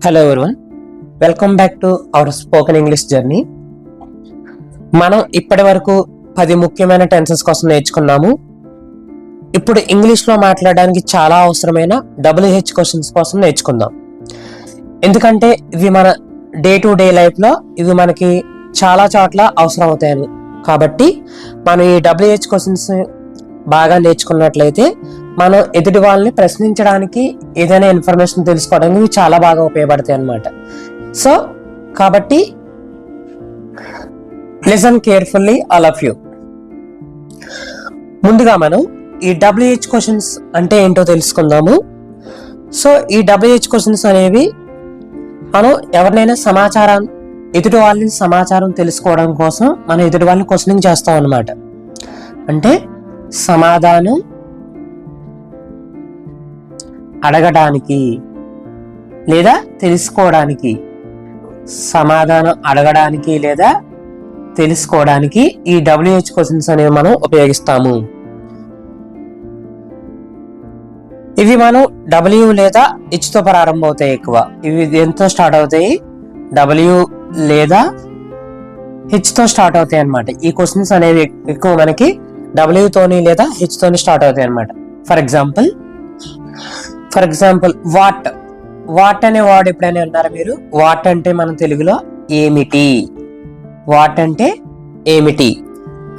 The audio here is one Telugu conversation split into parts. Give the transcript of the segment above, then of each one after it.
Hello everyone, welcome back to our spoken English journey. మనం ఇప్పటి వరకు 10 ముఖ్యమైన టెన్సెస్ కోసం నేర్చుకున్నాము. ఇప్పుడు ఇంగ్లీష్లో మాట్లాడడానికి చాలా అవసరమైన WH క్వశ్చన్స్ కోసం నేర్చుకుందాం. ఎందుకంటే ఇవి మన డే టు డే లైఫ్లో ఇవి మనకి చాలా చోట్ల అవసరం అవుతాయి. కాబట్టి మనం ఈ WH క్వశ్చన్స్ బాగా నేర్చుకున్నట్లయితే మనం ఎదుటి వాళ్ళని ప్రశ్నించడానికి, ఏదైనా ఇన్ఫర్మేషన్ తెలుసుకోవడానికి చాలా బాగా ఉపయోగపడతాయి అన్నమాట. సో కాబట్టి listen carefully all of you. ముందుగా మనం ఈ WH క్వశ్చన్స్ అంటే ఏంటో తెలుసుకుందాము. సో ఈ WH క్వశ్చన్స్ అనేవి మనం ఎవరినైనా ఎదుటి వాళ్ళని సమాచారం తెలుసుకోవడం కోసం మనం ఎదుటి వాళ్ళని క్వశ్చనింగ్ చేస్తాం అన్నమాట. అంటే సమాధానం అడగడానికి లేదా తెలుసుకోవడానికి, సమాధానం అడగడానికి లేదా తెలుసుకోవడానికి ఈ WH క్వశ్చన్స్ అనేవి మనం ఉపయోగిస్తాము. ఇవి మనం W లేదా H తో ప్రారంభం అవుతాయి. ఎక్కువ ఇవి దేంతో స్టార్ట్ అవుతాయి? W లేదా H తో స్టార్ట్ అవుతాయి అన్నమాట. ఈ క్వశ్చన్స్ అనేవి ఎక్కువ మనకి W తోని లేదా H తోని స్టార్ట్ అవుతాయి అన్నమాట. ఫర్ ఎగ్జాంపుల్ వాట్ అనే వర్డ్ ఎప్పుడైనా అన్నారా మీరు? వాట్ అంటే మన తెలుగులో ఏమిటి, వాట్ అంటే ఏమిటి.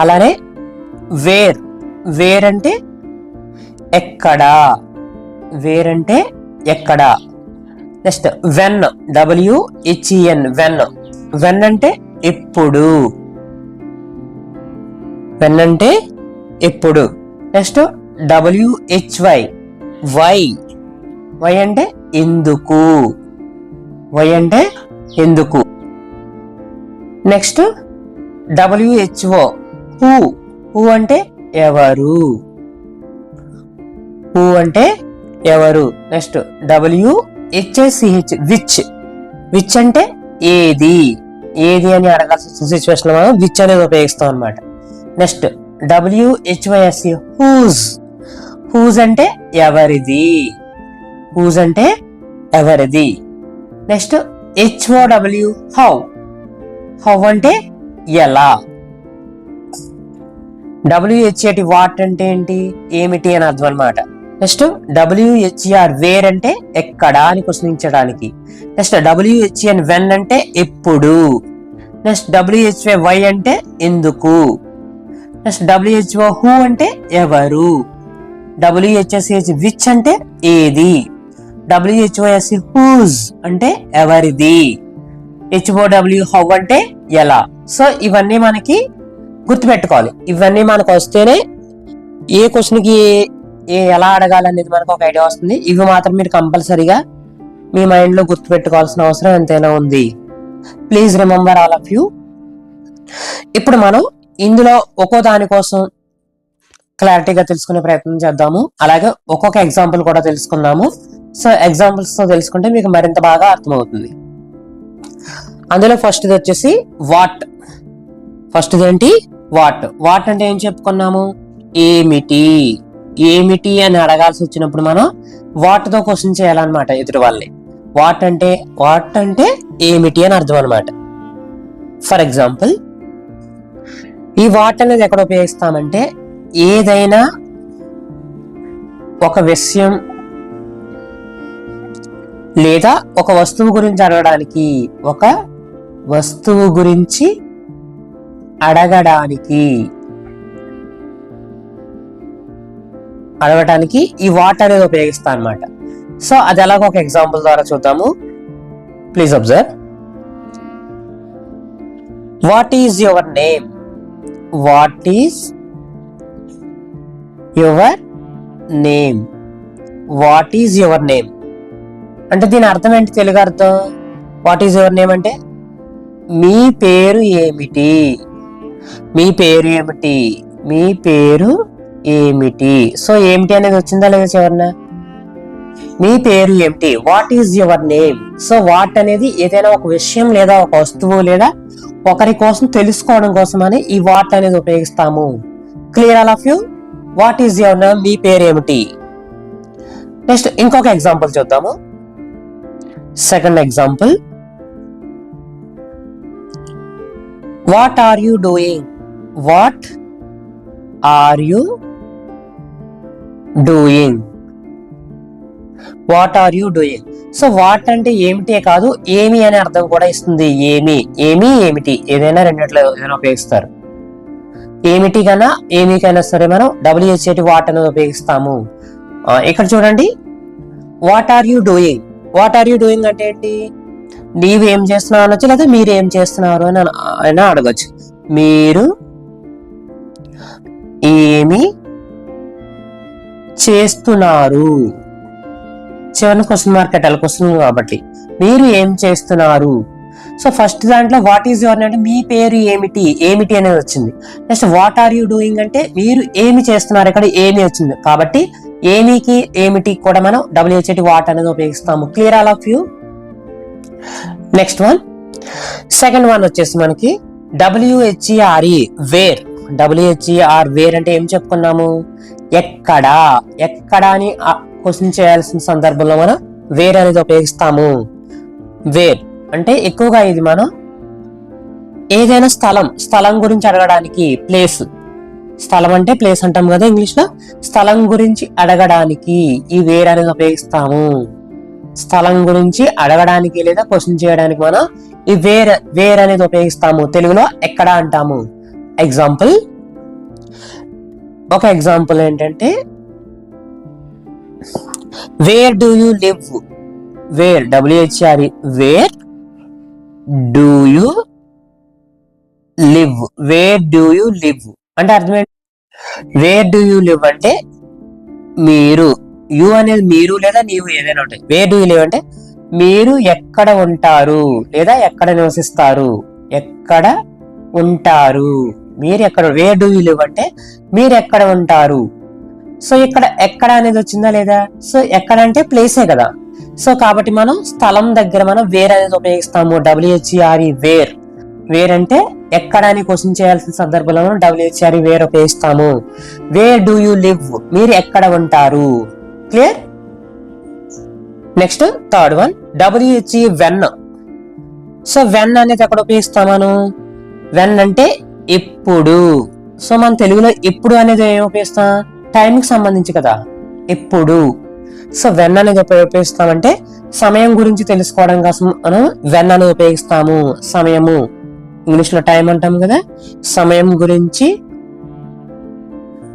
అలానే వేర్ అంటే ఎక్కడ, వేర్ అంటే ఎక్కడ. నెక్స్ట్ వెన్, WHEN, వెన్ అంటే ఎప్పుడు, వెన్ అంటే ఎప్పుడు. నెక్స్ట్ WHY, వై అంటే ఎందుకు, వై అంటే ఎందుకు. నెక్స్ట్ WHO, హూ అంటే ఎవరు, హూ అంటే ఎవరు. నెక్స్ట్ WHICH, విచ్ అంటే ఏది అని అడగాల్సిన సిచ్యువేషన్ లో మనం విచ్ అనేది ఉపయోగిస్తాం అన్నమాట. నెక్స్ట్ WHYS, హూజ్ అంటే ఎవరిది, హూజ్ అంటే ఎవరిది. నెక్స్ట్ HOW, హౌ అంటే ఎలా. WHAT, వాట్ అంటే ఏంటి, ఏమిటి అని అర్థం అనమాట. నెక్స్ట్ WHER, వేర్ అంటే ఎక్కడ అని ప్రశ్నించడానికి. నెక్స్ట్ WHEN, వెన్ అంటే ఎప్పుడు. నెక్స్ట్ WHY, వై అంటే ఎందుకు. నెక్స్ట్ WHO, హూ అంటే ఎవరు. WHSH, విచ్ అంటే ఏది. WHYS, హూజ్ అంటే ఎవరిది. HOW, హౌ అంటే ఎలా. సో ఇవన్నీ మనకి గుర్తుపెట్టుకోవాలి. ఇవన్నీ మనకు వస్తేనే ఏ క్వశ్చన్కి ఎలా అడగాలనేది మనకు ఒక ఐడియా వస్తుంది. ఇవి మాత్రం మీరు కంపల్సరీగా మీ మైండ్లో గుర్తుపెట్టుకోవాల్సిన అవసరం ఎంతైనా ఉంది. Please remember all of you. ఇప్పుడు మనం ఇందులో ఒక్కో దానికోసం క్లారిటీగా తెలుసుకునే ప్రయత్నం చేద్దాము. అలాగే ఒక్కొక్క ఎగ్జాంపుల్ కూడా తెలుసుకుందాము. సో ఎగ్జాంపుల్స్ తో తెలుసుకుంటే మీకు మరింత బాగా అర్థమవుతుంది. అందులో ఫస్ట్ది వచ్చేసి వాట్. ఫస్ట్ది ఏంటి? వాట్ అంటే ఏం చెప్పుకున్నాము? ఏమిటి అని అడగాల్సి వచ్చినప్పుడు మనం వాట్తో క్వశ్చన్ చేయాలన్నమాట ఎదుటి వాళ్ళని. వాట్ అంటే ఏమిటి అని అర్థం అనమాట. ఫర్ ఎగ్జాంపుల్ ఈ వాట్ అనేది ఎక్కడ ఉపయోగిస్తామంటే ఏదైనా ఒక విషయం లేదా ఒక వస్తువు గురించి అడగడానికి, ఒక వస్తువు గురించి అడగడానికి ఈ వాట్ అనేది ఉపయోగిస్తాం అన్నమాట. సో అది ఎలాగో ఒక ఎగ్జాంపుల్ ద్వారా చూద్దాము. Please observe. What is your name, what is your name, what is your name అంటే దీని అర్థం ఏంటి? తెలుగు అర్థం వాట్ ఈజ్ యువర్ నేమ్ అంటే మీ పేరు ఏమిటి, మీ పేరు ఏమిటి, మీ పేరు ఏమిటి. సో ఏమిటి అనేది వచ్చిందా లేదా చివరిన? మీ పేరు ఏమిటి, what is your name. So what అనేది ఏదైనా ఒక విషయం లేదా ఒక వస్తువు లేదా ఒకరి కోసం తెలుసుకోవడం కోసం అని ఈ వాట్ అనేది ఉపయోగిస్తాము. Clear all of you? What is your name, మీ పేరు ఏమిటి. నెక్స్ట్ ఇంకొక ఎగ్జాంపుల్ చూద్దాము. Second example, what are you doing? What are you doing? What are you doing? So what అంటే ఏమిటే కాదు, ఏమి అనే అర్థం కూడా ఇస్తుంది. ఏమిటి ఏదైనా రెండిట్లో ఏదైనా ఉపయోగిస్తారు. ఏమిటి కన్నా ఏమికైనా సరే మనం WH వాట్ అనేది ఉపయోగిస్తాము. ఇక్కడ చూడండి, what are you doing? What are you doing అంటే ఏంటి? నీవు ఏం చేస్తున్నావు అనొచ్చు, లేదా మీరు ఏం చేస్తున్నారు అని అయినా అడగచ్చు. మీరు ఏమి చేస్తున్నారు? చివరిని క్వశ్చన్ మార్క్ పెట్టాలి, క్వశ్చన్ కాబట్టి. మీరు ఏం చేస్తున్నారు? సో ఫస్ట్ దాంట్లో వాట్ ఈజ్ యువర్ అంటే మీ పేరు ఏమిటి అనేది వచ్చింది. Next what are you doing అంటే మీరు ఏమి చేస్తున్నారు, ఇక్కడ ఏమి వచ్చింది కాబట్టి ఏమిటి కూడా మనం WH వాట్ అనేది ఉపయోగిస్తాము. Clear all of you? Next one, second one వచ్చేసి మనకి WHERE వేర్. WHER వేర్ అంటే ఏం చెప్పుకున్నాము? ఎక్కడ అని క్వశ్చన్ చేయాల్సిన సందర్భంలో మనం వేర్ అనేది ఉపయోగిస్తాము. వేర్ అంటే ఎక్కువగా ఇది మనం ఏదైనా స్థలం గురించి అడగడానికి, ప్లేస్, స్థలం అంటే ప్లేస్ అంటాం కదా ఇంగ్లీష్ లో, స్థలం గురించి అడగడానికి ఈ వేర్ అనేది ఉపయోగిస్తాము. స్థలం గురించి అడగడానికి లేదా క్వశ్చన్ చేయడానికి మనం ఈ వేర్ అనేది ఉపయోగిస్తాము. తెలుగులో ఎక్కడ అంటాము. ఎగ్జాంపుల్, ఒక ఎగ్జాంపుల్ ఏంటంటే, where do you live? Where WHERE where do you live? Where do you live అంటే అర్థం ఏంటి? వేర్ డూ యూ లివ్ అంటే మీరు, యు అనేది మీరు లేదా నీవు ఏదైనా ఉంటాయి. వేర్ డూ యూ లివ్ అంటే మీరు ఎక్కడ ఉంటారు లేదా ఎక్కడ నివసిస్తారు, ఎక్కడ ఉంటారు, మీరు ఎక్కడ. వేర్ డూ యూ లివ్ అంటే మీరు ఎక్కడ ఉంటారు. సో ఇక్కడ ఎక్కడ అనేది వచ్చిందా లేదా? సో ఎక్కడ అంటే ప్లేసే కదా. సో కాబట్టి మనం స్థలం దగ్గర మనం వేర్ అనేది ఉపయోగిస్తాము. WHERE wear. వేర్ అంటే ఎక్కడ అని క్వశ్చన్ చేయాల్సిన సందర్భంలో WHERE వేర్ ఉపయోగిస్తాము. Wear do you live? మీరు ఎక్కడ ఉంటారు. Clear? Next third one, WHE when. So when అనేది ఎక్కడ ఉపయోగిస్తాం మనం? వెన్ అంటే ఎప్పుడు. సో మన తెలుగులో ఎప్పుడు అనేది ఏం ఉపయోగిస్తాం? టైంకి సంబంధించి కదా, ఎప్పుడు. సో వెన్ అనేది ఉపయోగిస్తామంటే సమయం గురించి తెలుసుకోవడం కోసం మనం వెన్ అనేది ఉపయోగిస్తాము. సమయము, ఇంగ్లీష్ లో టైం అంటాం కదా, సమయం గురించి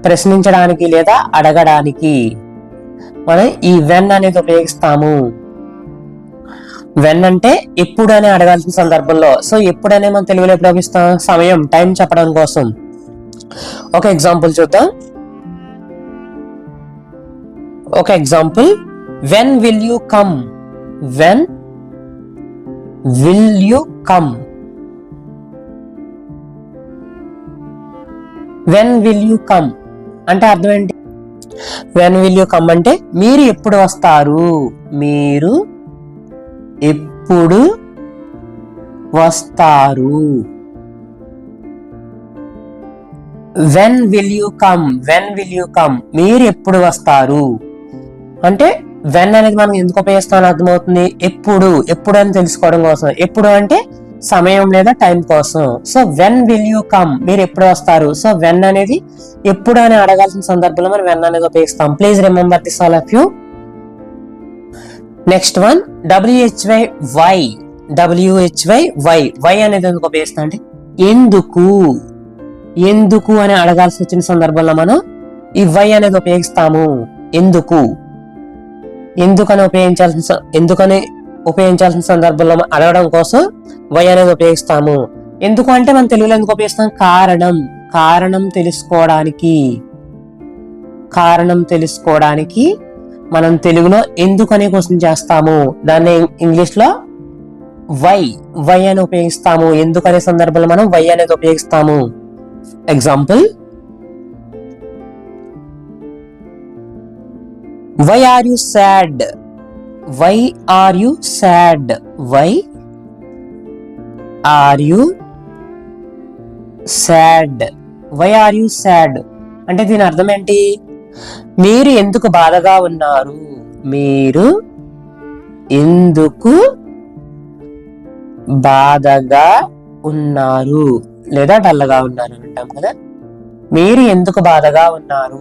ప్రశ్నించడానికి లేదా అడగడానికి మనం ఈ వెన్ అనేది ఉపయోగిస్తాము. వెన్ అంటే ఎప్పుడు అని అడగాల్సిన సందర్భంలో. సో ఎప్పుడనే మనం తెలుగులో ఎప్పుడు ఉపయోగిస్తాం? సమయం, టైం చెప్పడం కోసం. ఒక ఎగ్జాంపుల్ చూద్దాం. ఒక example, when will you come? When will you come? When will you come అంటే అర్థం ఏంటి? వెన్ విల్ యూ కమ్ అంటే మీరు ఎప్పుడు వస్తారు, మీరు ఎప్పుడు వస్తారు. When will you come? When will you come మీరు ఎప్పుడు వస్తారు అంటే వెన్ అనేది మనం ఎందుకు ఉపయోగిస్తామని అర్థమవుతుంది. ఎప్పుడు అని తెలుసుకోవడం కోసం. ఎప్పుడు అంటే సమయం లేదా టైం కోసం. So when will you come మీరు ఎప్పుడు వస్తారు. సో వెన్ అనేది ఎప్పుడు అని అడగాల్సిన సందర్భంలో మనం వెన్ అనేది ఉపయోగిస్తాం. Please remember this all of you. Next one, WHY why. WHY why అనేది ఎందుకు ఉపయోగిస్తాం అంటే ఎందుకు అని అడగాల్సి వచ్చిన సందర్భంలో మనం ఈ వై అనేది ఉపయోగిస్తాము. ఎందుకని ఉపయోగించాల్సిన సందర్భంలో అడగడం కోసం వై అనేది ఉపయోగిస్తాము. ఎందుకు అంటే మనం తెలుగులో ఎందుకు ఉపయోగిస్తాం? కారణం తెలుసుకోవడానికి మనం తెలుగులో ఎందుకని క్వశ్చన్ చేస్తాము. దాన్ని ఇంగ్లీష్ లో వై అని ఉపయోగిస్తాము. ఎందుకనే సందర్భంలో మనం వై అనేది ఉపయోగిస్తాము. Example, why are you sad? Why are you sad? Why are you sad? Why are you sad అంటే దీని అర్థం ఏంటి? మీరు ఎందుకు బాధగా ఉన్నారు? మీరు ఎందుకు బాధగా ఉన్నారు లేదా డల్గా ఉన్నారు అని అంటాం కదా. మీరు ఎందుకు బాధగా ఉన్నారు?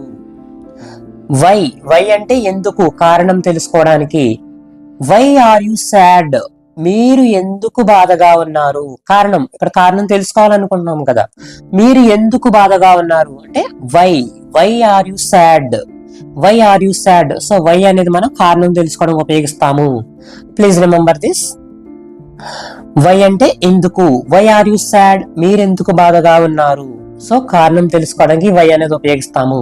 వై, వై అంటే ఎందుకు, కారణం తెలుసుకోవడానికి. వై ఆర్ యు సాడ్, మీరు ఎందుకు బాధగా ఉన్నారు, కారణం, ఇక్కడ కారణం తెలుసుకోవాలనుకుంటున్నాం కదా. మీరు ఎందుకు బాధగా ఉన్నారు అంటే why, why are you sad, why are you sad. So why అనేది మనం కారణం తెలుసుకోవడం ఉపయోగిస్తాము. Please remember this. వై అంటే ఎందుకు, వై ఆర్ యు సాడ్, మీరెందుకు బాధగా ఉన్నారు. సో కారణం తెలుసుకోవడానికి వై అనేది ఉపయోగిస్తాము.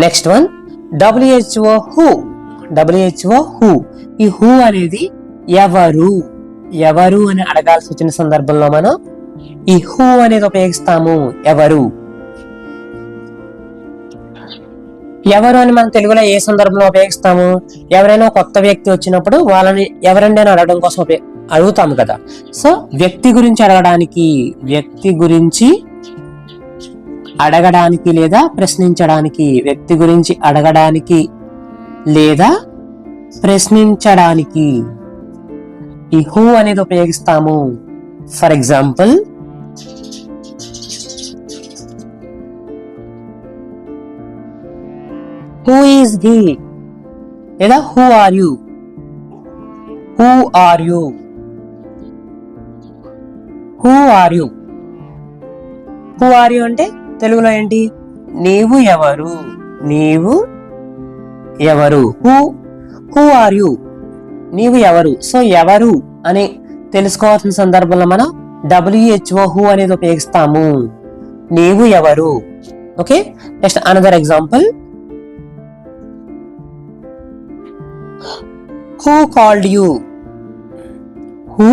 Next one WHO who, WHO who. ఈ హూ అనేది ఎవరు, ఎవరు అని అడగాల్సి వచ్చిన సందర్భంలో మనం ఈ హూ అనేది ఉపయోగిస్తాము. ఎవరు, ఎవరు అని మనం తెలుగులో ఏ సందర్భంలో ఉపయోగిస్తాము? ఎవరైనా కొత్త వ్యక్తి వచ్చినప్పుడు వాళ్ళని ఎవరండి అని అడగడం కోసం అడుగుతాము కదా. సో వ్యక్తి గురించి అడగడానికి, వ్యక్తి గురించి అడగడానికి లేదా ప్రశ్నించడానికి, వ్యక్తి గురించి అడగడానికి లేదా ప్రశ్నించడానికి ఈ హూ అనేది ఉపయోగిస్తాము. For example, who is he లేదా who are you, who are you, who are you. Who are you అంటే తెలుగులో ఏంటి? నీవు ఎవరు, నీవు ఎవరు. హూ ఆర్ యు, నీవు ఎవరు. సో ఎవరు అని తెలుసుకోవాల్సిన సందర్భంలో మనం WHO హూ అనేది ఉపయోగిస్తాము. నీవు ఎవరు. Okay, next another example, who called you, who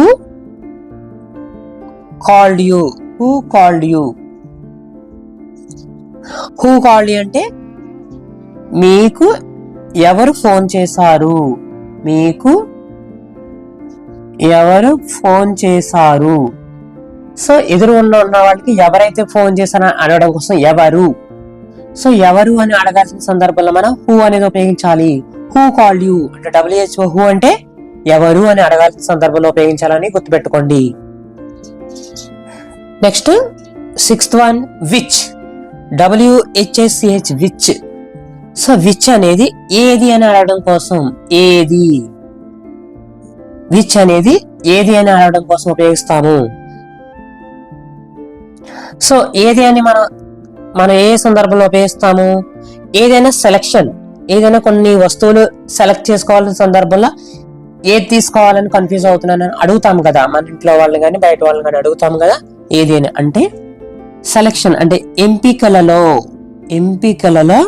called you, who called you. Who called you అంటే మీకు ఎవరు ఫోన్ చేశారు, మీకు ఎవరు ఫోన్ చేశారు. సో ఎదురు ఉన్న వాళ్ళకి ఎవరైతే ఫోన్ చేశారో అనడం కోసం ఎవరు. సో ఎవరు అని అడగాల్సిన సందర్భంలో మనం హూ అనేది ఉపయోగించాలి. హూ కాల్డ్ యు అంటే WHO హూ అంటే ఎవరు అని అడగాల్సిన సందర్భంలో ఉపయోగించాలని గుర్తుపెట్టుకోండి. Next sixth one which, WHICH which. So which అనేది ఏది అని అడగడం కోసం, ఏది, విచ్ అనేది ఏది అని అడగడం కోసం ఉపయోగిస్తాము. సో ఏది అని మనం ఏ సందర్భంలో ఉపయోగిస్తాము? ఏదైనా సెలెక్షన్, ఏదైనా కొన్ని వస్తువులు సెలెక్ట్ చేసుకోవాల్సిన సందర్భంలో ఏది తీసుకోవాలని కన్ఫ్యూజ్ అవుతున్నానని అడుగుతాము కదా. మన ఇంట్లో వాళ్ళని కానీ బయట వాళ్ళని కానీ అడుగుతాము కదా. ఏది అని అంటే సెలెక్షన్ అంటే ఎంపికలలో, ఎంపికలలో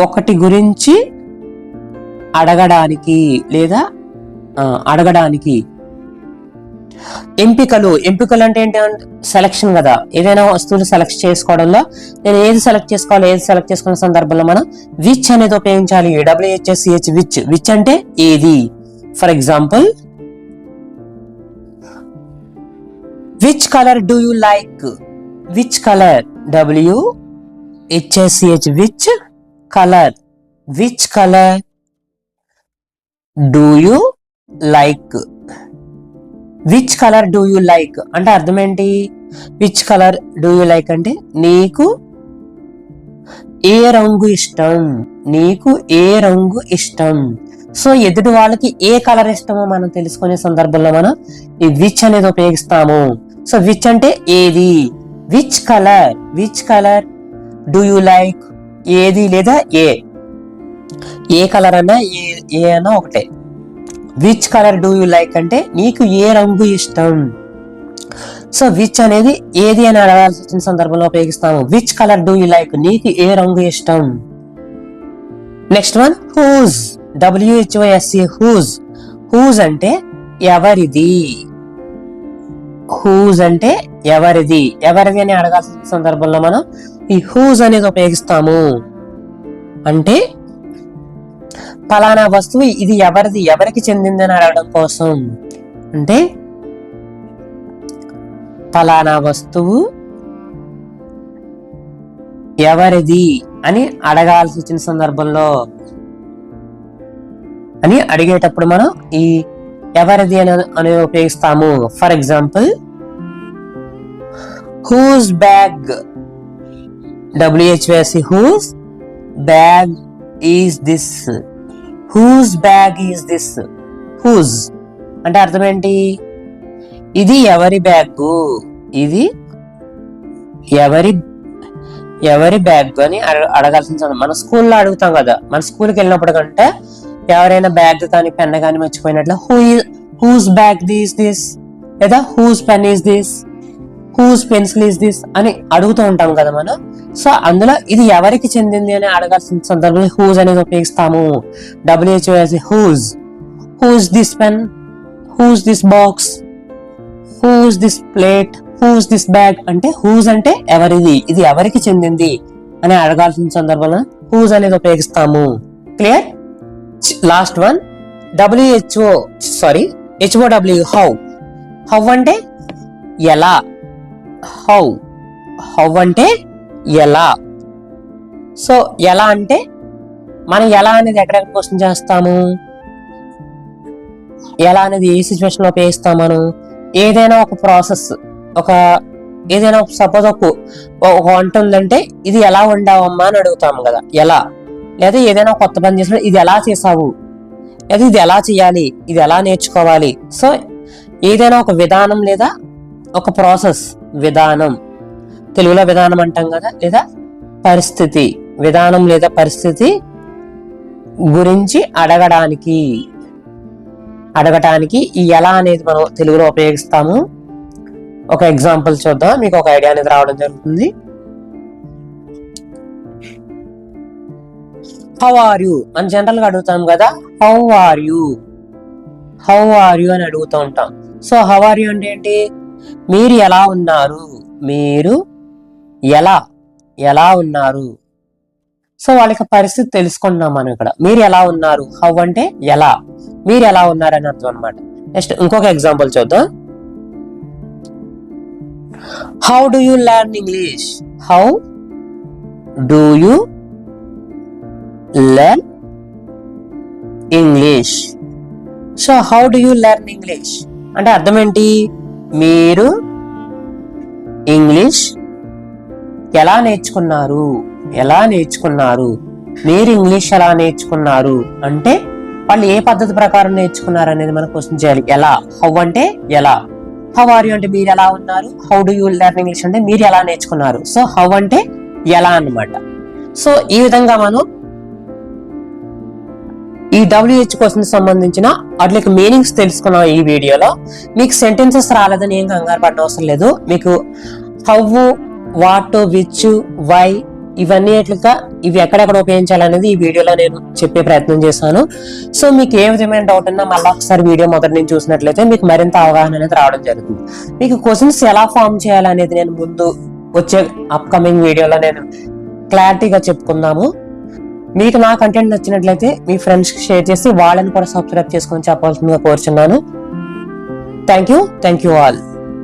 ఒకటి గురించి అడగడానికి లేదా అడగడానికి. ఎంపికలు, ఎంపికలు అంటే ఏంటి? సెలక్షన్ కదా. ఏదైనా వస్తువులు సెలెక్ట్ చేసుకోవడంలో నేను ఏది సెలెక్ట్ చేసుకోవాలి, ఏది సెలెక్ట్ చేసుకున్న సందర్భంలో మనం విచ్ అనేది ఉపయోగించాలి. WHICH విచ్, విచ్ అంటే ఏది. For example, which colour do you like, which colour, WHICH which colour, which colour do you like, which colour do you like అంటే అర్థం ఏంటి? Which colour do you like అంటే నీకు ఏ రంగు ఇష్టం, నీకు ఏ రంగు ఇష్టం. సో ఎదుటి వాళ్ళకి ఏ కలర్ ఇష్టమో మనం తెలుసుకునే సందర్భంలో మనం ఈ విచ్ అనేది ఉపయోగిస్తాము. సో విచ్ అంటే ఏది, which colour, which colour do you like, ఏది లేదా ఏ కలర్ అన్నా ఏ అన్నా ఒకటే. Which colour do you like అంటే నీకు ఏ రంగు ఇష్టం. సో విచ్ అనేది ఏది అని అడగాల్సి వచ్చిన సందర్భంలో ఉపయోగిస్తాము. Which colour do you like, నీకు ఏ రంగు ఇష్టం. Next one whose, WHOSE whose. Whose అంటే ఎవరిది, హూజ్ అంటే ఎవరిది, ఎవరిది అని అడగాల్సిన సందర్భంలో మనం ఈ హూజ్ అనేది ఉపయోగిస్తాము. అంటే ఫలానా వస్తువు ఇది ఎవరిది, ఎవరికి చెందిందని అడగడం కోసం. అంటే ఫలానా వస్తువు ఎవరిది అని అడగాల్సి వచ్చిన సందర్భంలో అని అడిగేటప్పుడు మనం ఈ ఎవరిది అనేది ఉపయోగిస్తాము. For example, whose bag, WHOS, whose bag is this, whose bag is this. Whose అంటే అర్థం ఏంటి? ఇది ఎవరి బ్యాగ్, ఇది ఎవరి బ్యాగ్ అని అడగాల్సిన. మన స్కూల్లో అడుగుతాం కదా, మన స్కూల్కి వెళ్ళినప్పుడు కంటే ఎవరైనా బ్యాగ్ కానీ పెన్ కానీ మర్చిపోయినట్లు హూస్ బ్యాగ్ ఈజ్ దిస్, లేదా whose pen is this, whose pencil is this అని అడుగుతూ ఉంటాం కదా మనం. సో అందులో ఇది ఎవరికి చెందింది అని అడగాల్సిన సందర్భంలో హూజ్ అనేది ఉపయోగిస్తాము. WHOS, whose this pen, whose this box, whose this plate, whose this bag అంటే హూజ్ అంటే ఎవరిది, ఇది ఎవరికి చెందింది అని అడగాల్సిన సందర్భంలో హూజ్ అనేది ఉపయోగిస్తాము. Clear? Last one, HOW, how అంటే ఎలా. హౌ అంటే ఎలా. సో ఎలా అంటే మనం ఎలా అనేది ఎక్కడెక్కడ క్వశ్చన్ చేస్తాము, ఎలా అనేది ఏ సిచ్యువేషన్ లో ఉపయోగిస్తాం మనం? ఏదైనా ఒక ప్రాసెస్, ఏదైనా సపోజ్ ఒక వంట ఉందంటే ఇది ఎలా వండావమ్మా అని అడుగుతాము కదా, ఎలా. లేదా ఏదైనా కొత్త పని చేసినప్పుడు ఇది ఎలా చేసావు, లేదా ఇది ఎలా చేయాలి, ఇది ఎలా నేర్చుకోవాలి. సో ఏదైనా ఒక విధానం లేదా ఒక ప్రాసెస్, విధానం, తెలుగులో విధానం అంటాం కదా, లేదా పరిస్థితి, విధానం లేదా పరిస్థితి గురించి అడగటానికి ఈ ఎలా అనేది మనం తెలుగులో ఉపయోగిస్తాము. ఒక ఎగ్జాంపుల్ చూద్దాం, మీకు ఒక ఐడియా అనేది రావడం జరుగుతుంది. హౌ ఆర్ యూ అని జనరల్ గా అడుగుతాం కదా, హౌ ఆర్ యూ అని అడుగుతూ ఉంటాం. సో హౌ ఆర్ యూ అంటే ఏంటి? మీరు ఎలా ఉన్నారు, మీరు ఎలా ఉన్నారు. సో వాళ్ళకి పరిస్థితి తెలుసుకుంటున్నాం మనం ఇక్కడ. మీరు ఎలా ఉన్నారు, హౌ అంటే ఎలా, మీరు ఎలా ఉన్నారు అని అర్థం అనమాట. నెక్స్ట్ ఇంకొక ఎగ్జాంపుల్ చూద్దాం. How do you learn English, how do you learn English. So how do you learn English అంటే అర్థం ఏంటి? మీరు ఇంగ్లీష్ ఎలా నేర్చుకున్నారు, మీరు ఇంగ్లీష్ ఎలా నేర్చుకున్నారు అంటే వాళ్ళు ఏ పద్ధతి ప్రకారం నేర్చుకున్నారు అనేది మనం క్వశ్చన్ చేయాలి. ఎలా, హౌ అంటే ఎలా, హౌ ఆర్ యూ అంటే మీరు ఎలా ఉన్నారు, how do you learn English అంటే మీరు ఎలా నేర్చుకున్నారు. సో హౌ అంటే ఎలా అన్నమాట. సో ఈ విధంగా మనం ఈ WH క్వశ్చన్ సంబంధించిన వాటికి మీనింగ్స్ తెలుసుకున్నాం ఈ వీడియోలో. మీకు సెంటెన్సెస్ రాలేదని ఏం కంగారు పడిన అవసరం లేదు. మీకు హౌ, వాట్, విచ్, వై ఇవన్నీ ఇవి ఎక్కడెక్కడ ఉపయోగించాలనేది ఈ వీడియోలో నేను చెప్పే ప్రయత్నం చేశాను. సో మీకు ఏ విధమైన డౌట్ ఉన్నా మళ్ళీ ఒకసారి వీడియో మొదటి నుంచి చూసినట్లయితే మీకు మరింత అవగాహన అనేది రావడం జరుగుతుంది. మీకు క్వశ్చన్స్ ఎలా ఫామ్ చేయాలనేది నేను ముందు వచ్చే అప్కమింగ్ వీడియోలో నేను క్లారిటీగా చెప్పుకుందాము. మీకు నా కంటెంట్ నచ్చినట్లయితే మీ ఫ్రెండ్స్ కి షేర్ చేసి వాళ్ళని కూడా సబ్స్క్రైబ్ చేసుకొని చెప్పాల్సిందిగా కోరుచున్నాను. Thank you all.